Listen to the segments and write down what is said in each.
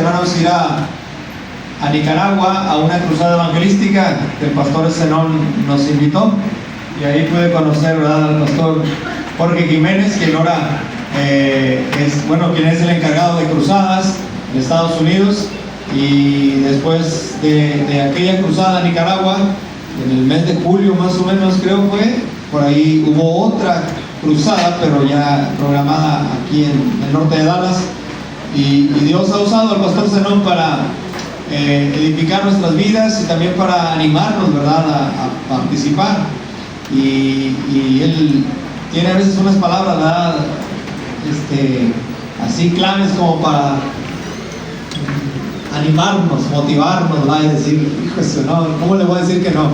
hermanos, ir a Nicaragua a una cruzada evangelística que el pastor Zenón nos invitó, y ahí pude conocer, ¿verdad?, al pastor Jorge Jiménez, quien ahora quien es el encargado de cruzadas en Estados Unidos. Y después de aquella cruzada a Nicaragua, en el mes de julio más o menos creo fue, por ahí hubo otra cruzada, pero ya programada aquí en el norte de Dallas, y Dios ha usado al pastor Zenón para edificar nuestras vidas y también para animarnos, ¿verdad?, a participar. Y él tiene a veces unas palabras, ¿verdad?, así claves como para animarnos, motivarnos, ¿verdad?, y decir, hijo, eso no, ¿cómo le voy a decir que no?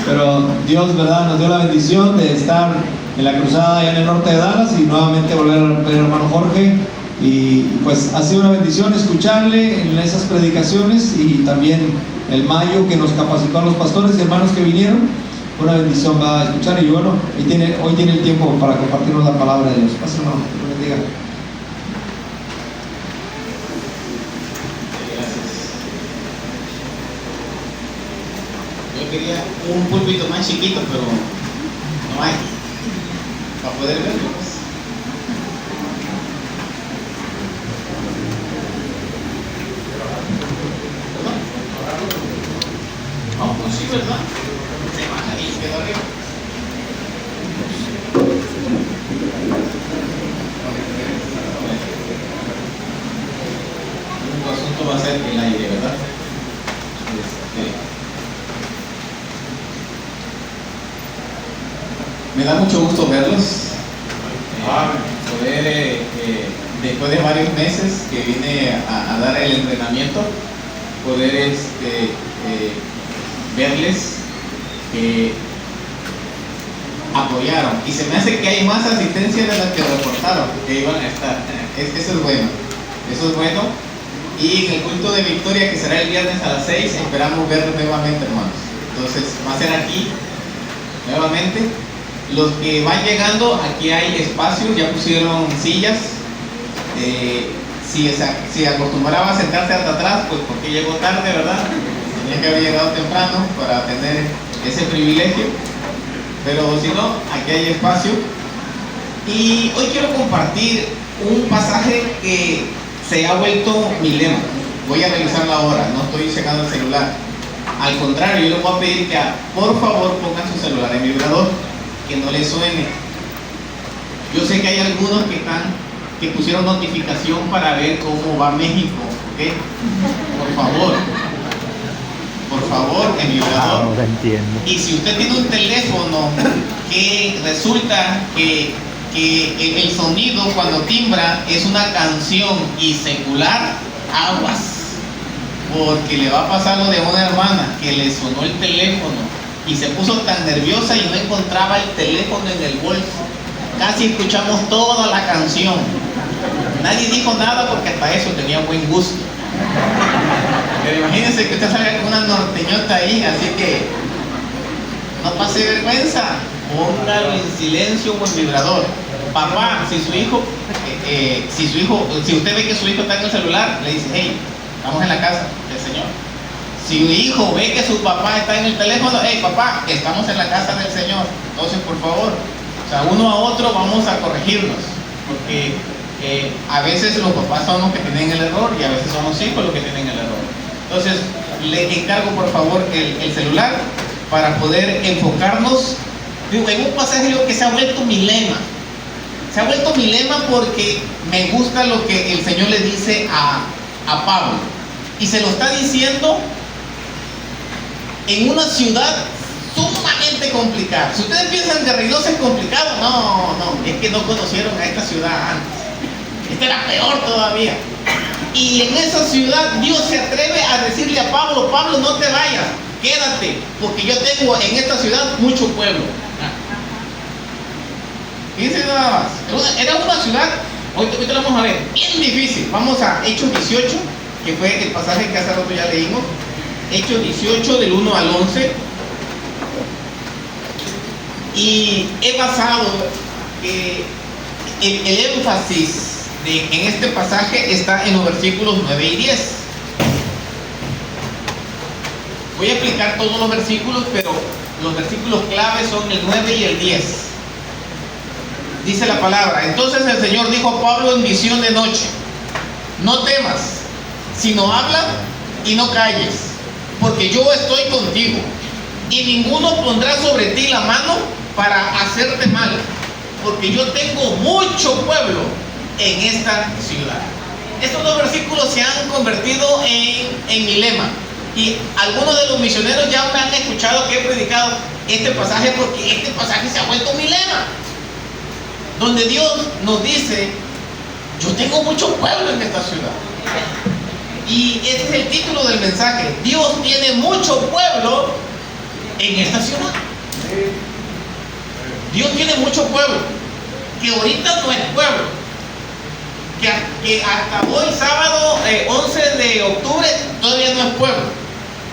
Pero Dios, ¿verdad?, nos dio la bendición de estar en la cruzada allá en el norte de Dallas y nuevamente volver a ver al hermano Jorge, y pues ha sido una bendición escucharle en esas predicaciones, y también el mayo que nos capacitó a los pastores y hermanos que vinieron. Una bendición va a escuchar, y bueno, hoy tiene el tiempo para compartirnos la palabra de Dios. Pase, hermano, que Dios bendiga. Yo quería un púlpito más chiquito, pero no hay para poder verlo. No, pues sí, ¿verdad? Se baja y queda arriba. El único asunto va a ser el aire, ¿verdad? Me da mucho gusto verlos, poder, después de varios meses que vine a dar el entrenamiento, poder verles que apoyaron, y se me hace que hay más asistencia de la que reportaron que iban a estar. Eso es bueno, eso es bueno. Y en el culto de Victoria, que será el viernes a las 6, esperamos verlos nuevamente, hermanos. Entonces va a ser aquí nuevamente. Los que van llegando, aquí hay espacio, ya pusieron sillas. Si acostumbraba a sentarse hasta atrás, pues porque llegó tarde, ¿verdad? Tenía que haber llegado temprano para tener ese privilegio. Pero si no, aquí hay espacio. Y hoy quiero compartir un pasaje que se ha vuelto mi lema. Voy a revisarlo ahora, no estoy checando el celular. Al contrario, yo les voy a pedir que por favor pongan su celular en vibrador, que no les suene. Yo sé que hay algunos que pusieron notificación para ver cómo va México, ¿ok? Por favor, en vibrador. No entiendo. Y si usted tiene un teléfono que resulta que el sonido cuando timbra es una canción y secular, aguas, porque le va a pasar lo de una hermana que le sonó el teléfono y se puso tan nerviosa y no encontraba el teléfono en el bolso. Casi escuchamos toda la canción. Nadie dijo nada porque hasta eso tenía buen gusto. Pero imagínense que usted salga con una norteñota ahí, así que no pase vergüenza. Póngalo en silencio o en vibrador. Papá, si usted ve que su hijo está en el celular, le dice, hey, estamos en la casa del Señor. Si un hijo ve que su papá está en el teléfono, hey papá, estamos en la casa del Señor. Entonces, por favor, o sea, uno a otro vamos a corregirnos, porque a veces los papás son los que tienen el error y a veces son los hijos los que tienen el error. Entonces, le encargo por favor el celular para poder enfocarnos en un pasaje que se ha vuelto mi lema. Se ha vuelto mi lema porque me gusta lo que el Señor le dice a Pablo, y se lo está diciendo en una ciudad sumamente complicada. Si ustedes piensan que Reynosa es complicado, no, es que no conocieron a esta ciudad antes. Esta era peor todavía. Y en esa ciudad Dios se atreve a decirle a Pablo, Pablo, no te vayas, quédate, porque yo tengo en esta ciudad mucho pueblo. Fíjense nada más. Era una ciudad, hoy lo vamos a ver, bien difícil. Vamos a Hechos 18, que fue el pasaje que hace rato ya leímos. Hechos 18 del 1 al 11. Y he basado el énfasis en este pasaje está en los versículos 9 y 10. Voy a explicar todos los versículos, pero los versículos claves son el 9 y el 10. Dice la palabra: entonces el Señor dijo a Pablo en visión de noche: no temas, sino habla y no calles, porque yo estoy contigo, y ninguno pondrá sobre ti la mano para hacerte mal, porque yo tengo mucho pueblo en esta ciudad. Estos dos versículos se han convertido en mi lema, y algunos de los misioneros ya me han escuchado que he predicado este pasaje, porque este pasaje se ha vuelto mi lema, donde Dios nos dice: yo tengo mucho pueblo en esta ciudad. Y ese es el título del mensaje: Dios tiene mucho pueblo en esta ciudad. Dios tiene mucho pueblo, que ahorita no es pueblo, que hasta hoy sábado 11 de octubre todavía no es pueblo,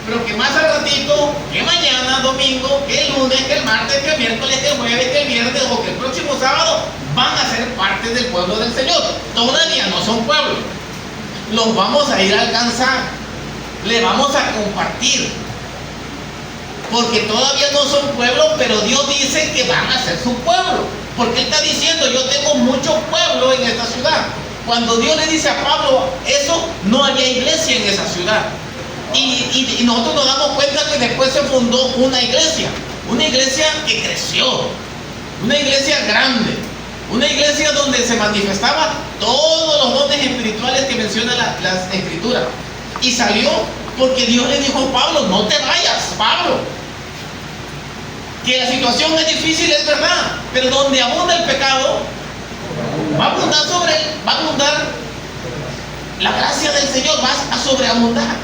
pero que más al ratito, que mañana domingo, que el lunes, que el martes, que el miércoles, que el jueves, que el viernes o que el próximo sábado van a ser parte del pueblo del Señor. Todavía no son pueblo, los vamos a ir a alcanzar, le vamos a compartir, porque todavía no son pueblo, pero Dios dice que van a ser su pueblo, porque Él está diciendo: yo tengo mucho pueblo en esta ciudad. Cuando Dios le dice a Pablo eso, no había iglesia en esa ciudad, y nosotros nos damos cuenta que después se fundó una iglesia que creció, una iglesia grande, una iglesia donde se manifestaban todos los dones espirituales que menciona las escrituras. Y salió porque Dios le dijo a Pablo: no te vayas, Pablo, que la situación es difícil, es verdad, pero donde abunda el pecado, va a abundar la gracia del Señor, va a sobreabundar.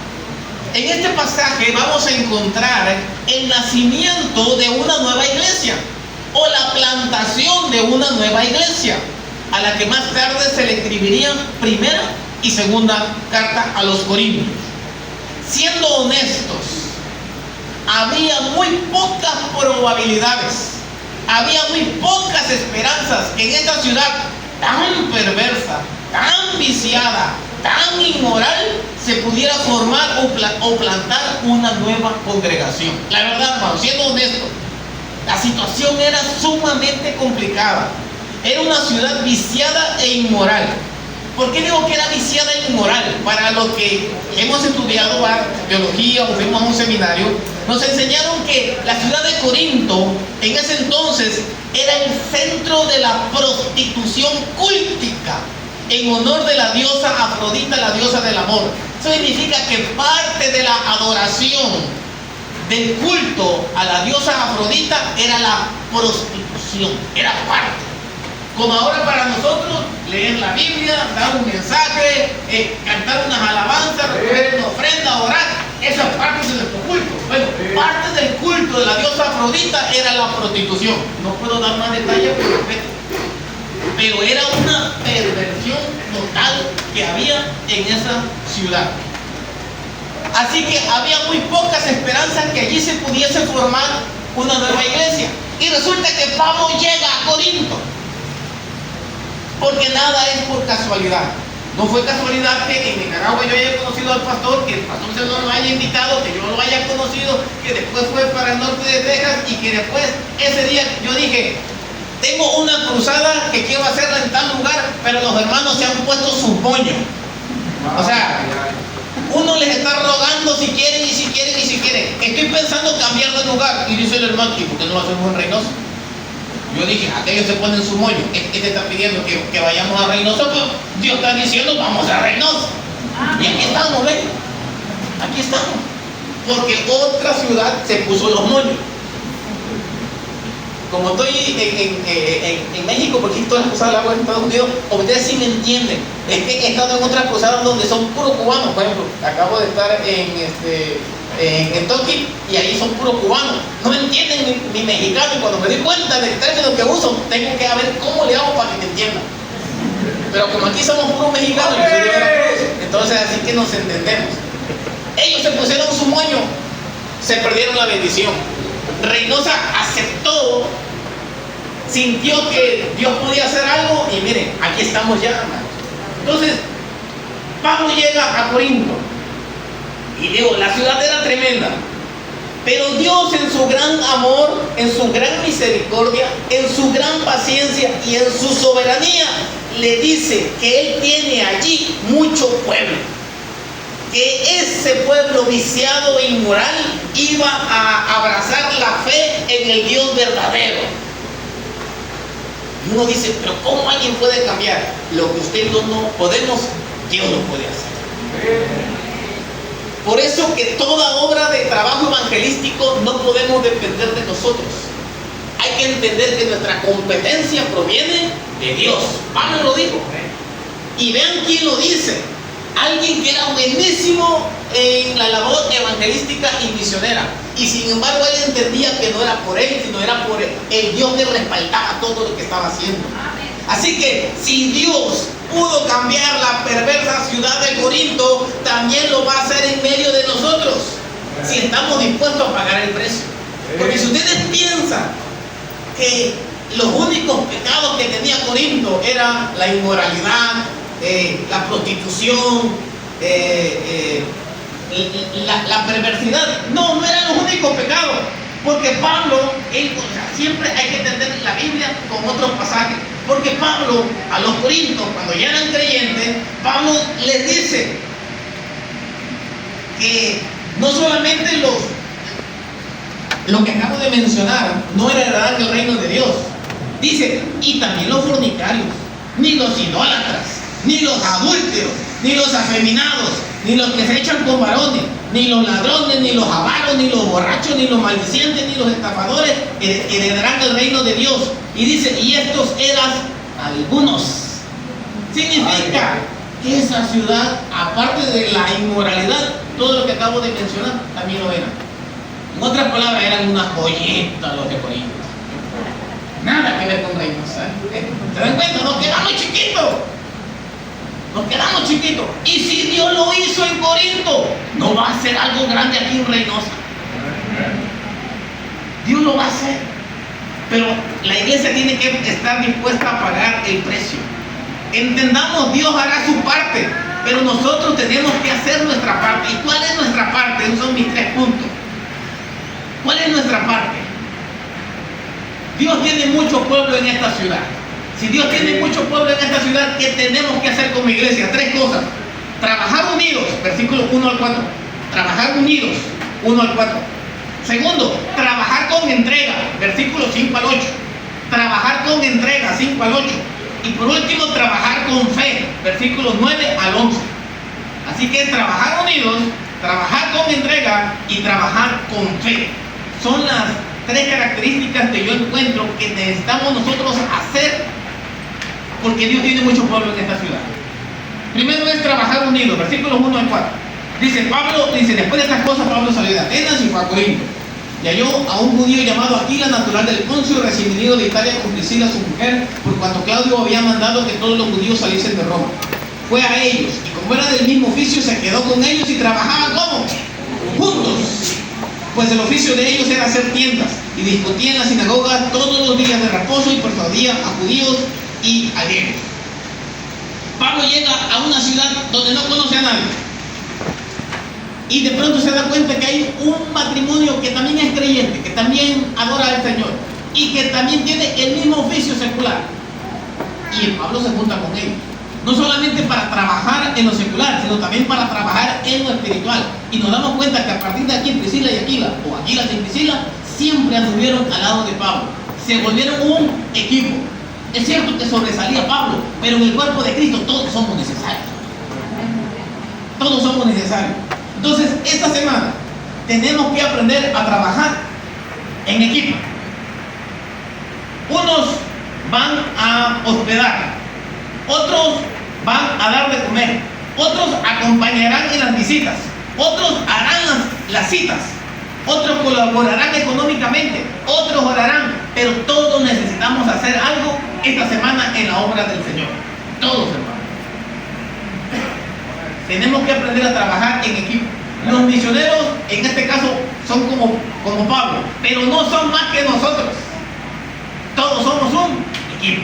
En este pasaje vamos a encontrar el nacimiento de una nueva iglesia, o la plantación de una nueva iglesia, a la que más tarde se le escribirían primera y segunda carta a los Corintios. Siendo honestos, había muy pocas probabilidades, había muy pocas esperanzas que en esta ciudad tan perversa, tan viciada, tan inmoral, se pudiera formar o plantar una nueva congregación. La verdad, hermano, siendo honesto, la situación era sumamente complicada. Era una ciudad viciada e inmoral. ¿Por qué digo que era viciada e inmoral? Para los que hemos estudiado teología o fuimos a un seminario, nos enseñaron que la ciudad de Corinto en ese entonces era el centro de la prostitución cultica en honor de la diosa Afrodita, la diosa del amor. Eso significa que parte de la adoración, del culto a la diosa Afrodita, era la prostitución, era parte. Como ahora para nosotros, leer la Biblia, dar un mensaje, cantar unas alabanzas, recoger una ofrenda, orar, esa es parte de nuestro culto. Bueno, parte del culto de la diosa Afrodita era la prostitución. No puedo dar más detalles por respeto, pero era una perversión total que había en esa ciudad. Así que había muy pocas esperanzas que allí se pudiese formar una nueva iglesia. Y resulta que Pablo llega a Corinto, porque nada es por casualidad. No fue casualidad que en Nicaragua yo haya conocido al pastor, que el pastor se lo haya invitado, que yo lo haya conocido, que después fue para el norte de Texas, y que después ese día yo dije: tengo una cruzada que quiero hacerla en tal lugar, pero los hermanos se han puesto sus moños. O sea, uno les está rogando si quieren y si quieren y si quieren. Estoy pensando cambiar de lugar. Y dice el hermano: ¿y por qué no lo hacemos en Reynosa? Yo dije: aquellos se ponen su moño. Este está pidiendo que vayamos a Reynosa, pues Dios está diciendo: vamos a Reynosa. Y aquí estamos, ¿ven? Aquí estamos. Porque otra ciudad se puso los moños. Como estoy en México, porque todas las cosas las hago en Estados Unidos, ustedes sí me entienden. Es que he estado en otras cruzadas donde son puros cubanos. Por ejemplo, acabo de estar en Kentucky y ahí son puros cubanos. No entienden mi mexicano, y cuando me di cuenta del término que uso, tengo que ver cómo le hago para que me entiendan. Pero como aquí somos puros mexicanos, yo soy de Veracruz, entonces así que nos entendemos. Ellos se pusieron su moño, se perdieron la bendición. Reynosa aceptó, sintió que Dios podía hacer algo, y miren, aquí estamos ya, hermano. Entonces, Pablo llega a Corinto, y digo, la ciudad era tremenda, Pero Dios, en su gran amor, en su gran misericordia, en su gran paciencia y en su soberanía, le dice que Él tiene allí mucho pueblo, que ese pueblo viciado e inmoral iba a abrazar la fe en el Dios verdadero. Y uno dice, pero ¿cómo alguien puede cambiar? Lo que usted no podemos, Dios lo puede hacer. Por eso que toda obra de trabajo evangelístico no podemos depender de nosotros. Hay que entender que nuestra competencia proviene de Dios. Pablo lo dijo. Y vean quién lo dice. Alguien que era buenísimo en la labor evangelística y misionera. Y sin embargo él entendía que no era por él, sino era por el Dios que respaldaba todo lo que estaba haciendo. Así que si Dios pudo cambiar la perversa ciudad de Corinto, también lo va a hacer en medio de nosotros, si estamos dispuestos a pagar el precio. Porque si ustedes piensan que los únicos pecados que tenía Corinto era la inmoralidad, la prostitución, la perversidad, no eran los únicos pecados. Porque Pablo, siempre hay que entender la Biblia con otros pasajes. Porque Pablo, a los corintios, cuando ya eran creyentes, Pablo les dice que no solamente lo que acabo de mencionar no heredarán el reino de Dios. Dice, y también los fornicarios, ni los idólatras, ni los adúlteros, ni los afeminados, ni los que se echan con varones, ni los ladrones, ni los avaros, ni los borrachos, ni los maldicientes, ni los estafadores heredarán el reino de Dios. Y dice, y estos eran algunos. Significa que esa ciudad, aparte de la inmoralidad, todo lo que acabo de mencionar, también lo eran. En otras palabras, eran una joyita los de Corinto. Nada que ver con reinos. ¿Se dan cuenta? Nos quedamos chiquitos. Nos quedamos chiquitos. Y si Dios lo hizo en Corinto, no va a hacer algo grande aquí en Reynosa. Dios lo va a hacer. Pero la iglesia tiene que estar dispuesta a pagar el precio. Entendamos, Dios hará su parte, pero nosotros tenemos que hacer nuestra parte. ¿Y cuál es nuestra parte? Esos son mis 3 puntos. ¿Cuál es nuestra parte? Dios tiene mucho pueblo en esta ciudad. Si Dios tiene mucho pueblo en esta ciudad, ¿qué tenemos que hacer como iglesia? 3 cosas. Trabajar unidos, versículos 1 al 4. Trabajar unidos, 1 al 4. Segundo, trabajar con entrega, versículos 5 al 8. Trabajar con entrega, 5 al 8. Y por último, trabajar con fe, versículos 9 al 11. Así que trabajar unidos, trabajar con entrega y trabajar con fe. Son las 3 características que yo encuentro que necesitamos nosotros hacer, porque Dios tiene mucho pueblo en esta ciudad. Primero es trabajar unidos, versículos 1 al 4. Dice Pablo, después de estas cosas, Pablo salió de Atenas y fue a Corinto. Y halló a un judío llamado Aquila, natural del Poncio, recién venido de Italia con Priscila, su mujer, por cuanto Claudio había mandado que todos los judíos saliesen de Roma. Fue a ellos, y como era del mismo oficio, se quedó con ellos y trabajaba ¿cómo? Juntos. Pues el oficio de ellos era hacer tiendas, y discutían en la sinagoga todos los días de reposo y persuadían a judíos y a griegos. Pablo llega a una ciudad donde no conoce a nadie. Y de pronto se da cuenta que hay un matrimonio que también es creyente, que también adora al Señor y que también tiene el mismo oficio secular. Y el Pablo se junta con ellos. No solamente para trabajar en lo secular, sino también para trabajar en lo espiritual. Y nos damos cuenta que a partir de aquí Priscila y Aquila, o Aquila y Priscila, siempre anduvieron al lado de Pablo. Se volvieron un equipo. Es cierto que sobresalía Pablo, pero en el cuerpo de Cristo todos somos necesarios. Todos somos necesarios. Entonces, esta semana tenemos que aprender a trabajar en equipo. Unos van a hospedar, otros van a dar de comer, otros acompañarán en las visitas, otros harán las citas, otros colaborarán económicamente, otros orarán, pero todos necesitamos hacer algo esta semana en la obra del Señor. Todos, hermanos. Tenemos que aprender a trabajar en equipo. Los misioneros, en este caso, son como Pablo, pero no son más que nosotros. Todos somos un equipo.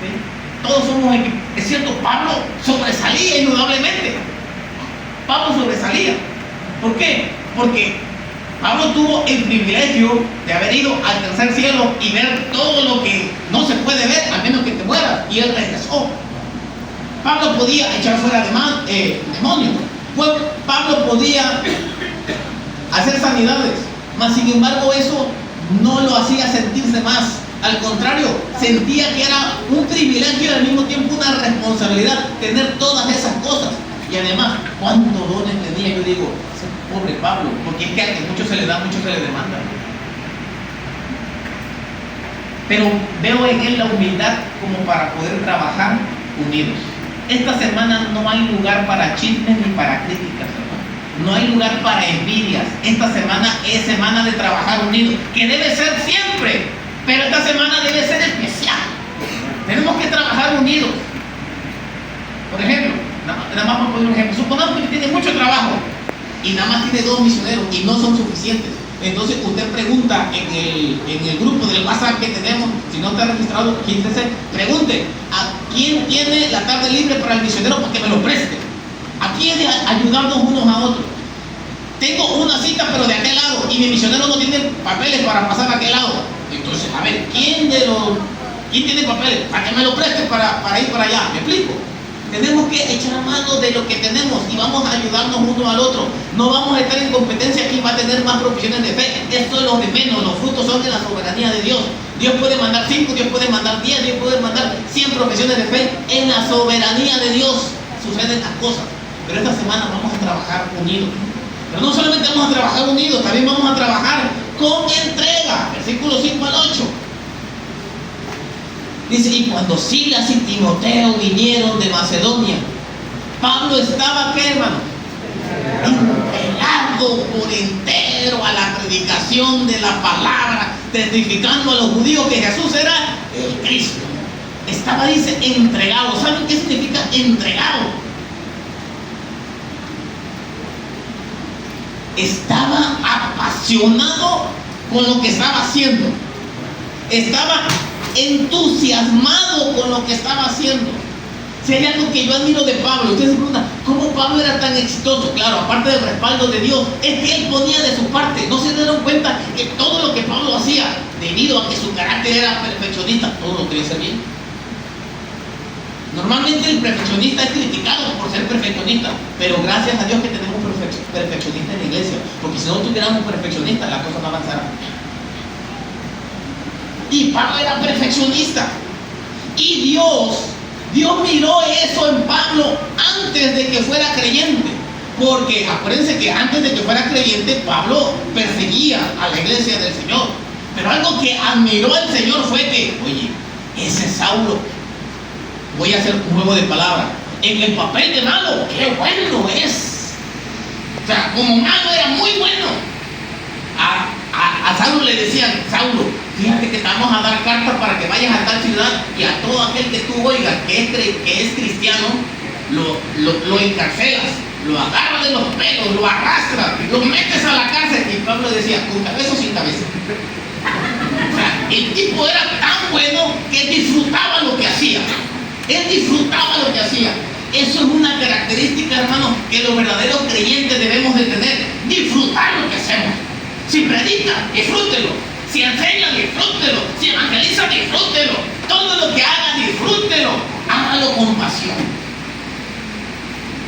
¿Sí? Todos somos un equipo. Es cierto, Pablo sobresalía indudablemente. Pablo sobresalía. ¿Por qué? Porque Pablo tuvo el privilegio de haber ido al tercer cielo y ver todo lo que no se puede ver a menos que te mueras, y él regresó. Pablo podía echar fuera demonios. Pablo podía hacer sanidades, mas sin embargo eso no lo hacía sentirse más. Al contrario, sentía que era un privilegio y al mismo tiempo una responsabilidad tener todas esas cosas. Y además, ¿cuántos dones tenía? Yo digo, pobre Pablo, porque es que a muchos se le da, muchos se le demanda. Pero veo en él la humildad como para poder trabajar unidos. Esta semana no hay lugar para chismes ni para críticas, hermano. No hay lugar para envidias. Esta semana es semana de trabajar unidos, que debe ser siempre, pero esta semana debe ser especial. Tenemos que trabajar unidos. Por ejemplo, nada más para poner un ejemplo, supongamos que tiene mucho trabajo y nada más tiene 2 misioneros y no son suficientes. Entonces usted pregunta en el grupo del WhatsApp que tenemos, si no está registrado, quítese, pregunte a quién tiene la tarde libre para el misionero para que me lo preste. Aquí es de ayudarnos unos a otros. Tengo una cita pero de aquel lado y mi misionero no tiene papeles para pasar a aquel lado. Entonces, a ver, ¿quién tiene papeles? Para que me lo preste para ir para allá. ¿Me explico? Tenemos que echar mano de lo que tenemos y vamos a ayudarnos uno al otro. No vamos a estar en competencia quién va a tener más profesiones de fe. Esto es lo de menos. Los frutos son de la soberanía de Dios. Dios puede mandar 5, Dios puede mandar 10, Dios puede mandar 100 profesiones de fe. En la soberanía de Dios suceden las cosas. Pero esta semana vamos a trabajar unidos. Pero no solamente vamos a trabajar unidos, también vamos a trabajar con entrega. Versículos 5 al 8. Dice, y cuando Silas y Timoteo vinieron de Macedonia, Pablo estaba, ¿qué, hermano? Entregado por entero a la predicación de la palabra, testificando a los judíos que Jesús era el Cristo. Estaba, dice, entregado. ¿Saben qué significa entregado? Estaba apasionado con lo que estaba haciendo. Estaba entusiasmado con lo que estaba haciendo. Si hay algo que yo admiro de Pablo, ustedes se preguntan, ¿cómo Pablo era tan exitoso? Claro, aparte del respaldo de Dios, es que él ponía de su parte. No se dieron cuenta que todo lo que Pablo hacía, debido a que su carácter era perfeccionista, todo lo quería hacer bien. Normalmente el perfeccionista es criticado por ser perfeccionista, pero gracias a Dios que tenemos perfeccionistas en la iglesia, porque si no tuviéramos perfeccionistas, la cosa no avanzara. Y Pablo era perfeccionista. Y Dios miró eso en Pablo antes de que fuera creyente. Porque acuérdense que antes de que fuera creyente, Pablo perseguía a la iglesia del Señor. Pero algo que admiró el Señor fue que, oye, ese Saulo, voy a hacer un juego de palabras, en el papel de malo, qué bueno es. O sea, como malo era muy bueno. A Saulo le decían, Saulo, fíjate que te vamos a dar cartas para que vayas a tal ciudad y a todo aquel que tú oigas que es cristiano, lo encarcelas, lo agarras de los pelos, lo arrastras, lo metes a la cárcel. Y Pablo decía, ¿con cabeza o sin cabeza? O sea, el tipo era tan bueno que disfrutaba lo que hacía. Él disfrutaba lo que hacía. Eso es una característica, hermanos, que los verdaderos creyentes debemos de tener. Disfrutar lo que hacemos. Si predica, disfrútelo. Si enseña, disfrútelo. Si evangeliza, disfrútelo. Todo lo que haga, disfrútelo. Hágalo con pasión.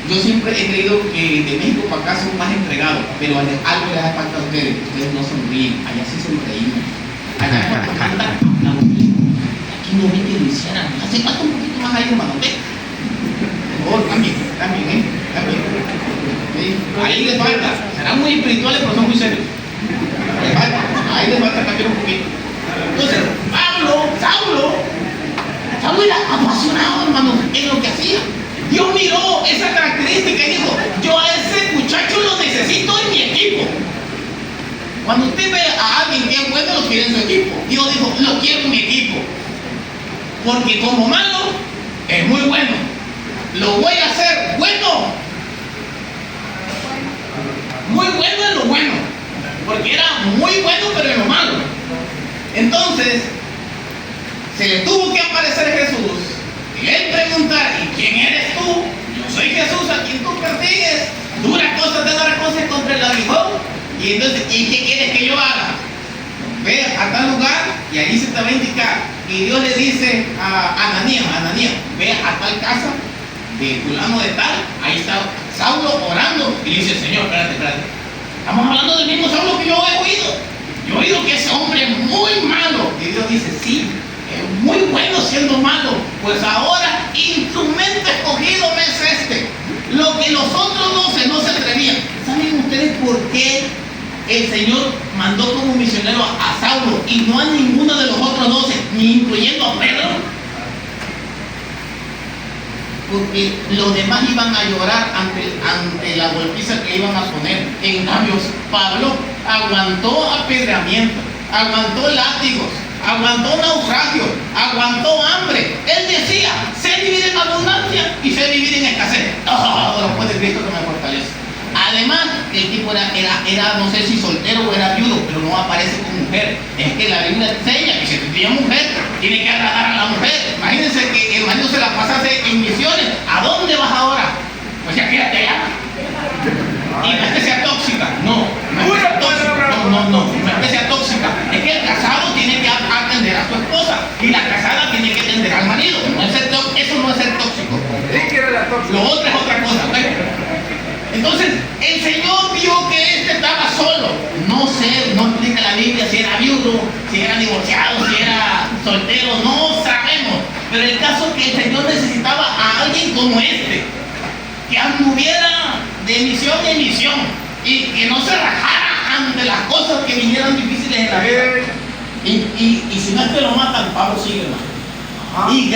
Yo siempre he creído que de México para acá son más entregados, pero algo les hace falta a ustedes. Ustedes no sonríen. Allá sí sonreímos. Allá cuando cantan, aquí no vi que lo hicieran. Hace falta un poquito más ahí, hermano. Ve. Por favor, cambien, cambien. ¿Sí? Ahí les falta. Serán muy espirituales, pero son muy serios. Ahí les falta cambiar un poquito. Entonces, Saulo era apasionado, hermano, en lo que hacía. Dios miró esa característica y dijo, yo a ese muchacho lo necesito en mi equipo. Cuando usted ve a alguien que es bueno, lo quiere en su equipo. Dios dijo, lo quiero en mi equipo. Porque como malo, es muy bueno. Lo voy a hacer bueno. Muy bueno en lo bueno. Porque era muy bueno, pero en lo malo. Entonces, se le tuvo que aparecer Jesús y él preguntar, ¿y quién eres tú? Yo soy Jesús a quien tú persigues. Dura cosa te dará cosas contra el aguijón. Y entonces, ¿y qué quieres que yo haga? Ve a tal lugar y ahí se te va a indicar. Y Dios le dice a Ananías, ve a tal casa de fulano de tal, ahí está Saulo orando. Y dice, Señor, espérate. Estamos hablando del mismo Saulo que yo he oído. Yo he oído que ese hombre es muy malo. Y Dios dice, sí, es muy bueno siendo malo. Pues ahora instrumento escogido me es este. Lo que los otros 12 no se atrevían. ¿Saben ustedes por qué el Señor mandó como misionero a Saulo y no a ninguno de los otros 12, ni incluyendo a Pedro? Porque los demás iban a llorar ante la golpiza que iban a poner. En cambio, Pablo aguantó apedreamiento, aguantó látigos, aguantó naufragio, aguantó hambre. Él decía, sé vivir en abundancia y sé vivir en escasez. Todo lo puede Cristo que me fortalece. Además, el tipo era no sé si soltero o era viudo, pero no aparece con mujer. Es que la Biblia enseña que si tenía mujer, tiene que agradar a la mujer. Imagínense que el marido se la pasase en misiones. ¿A dónde vas ahora? Pues ya quédate allá. Y no es que sea tóxica, no es que sea tóxica, no es que sea tóxica. Es que el casado tiene que atender a su esposa y la casada tiene que atender al marido. Eso no es ser tóxico. Lo otro es otra cosa, ¿ok? Entonces, el Señor vio que este estaba solo. No sé, no explica la Biblia si era viudo, si era divorciado, si era soltero, no sabemos. Pero el caso es que el Señor necesitaba a alguien como este, que anduviera de misión en misión y que no se rajara ante las cosas que vinieran difíciles en la vida. Y si no es que lo matan, Pablo sigue, hermano. Y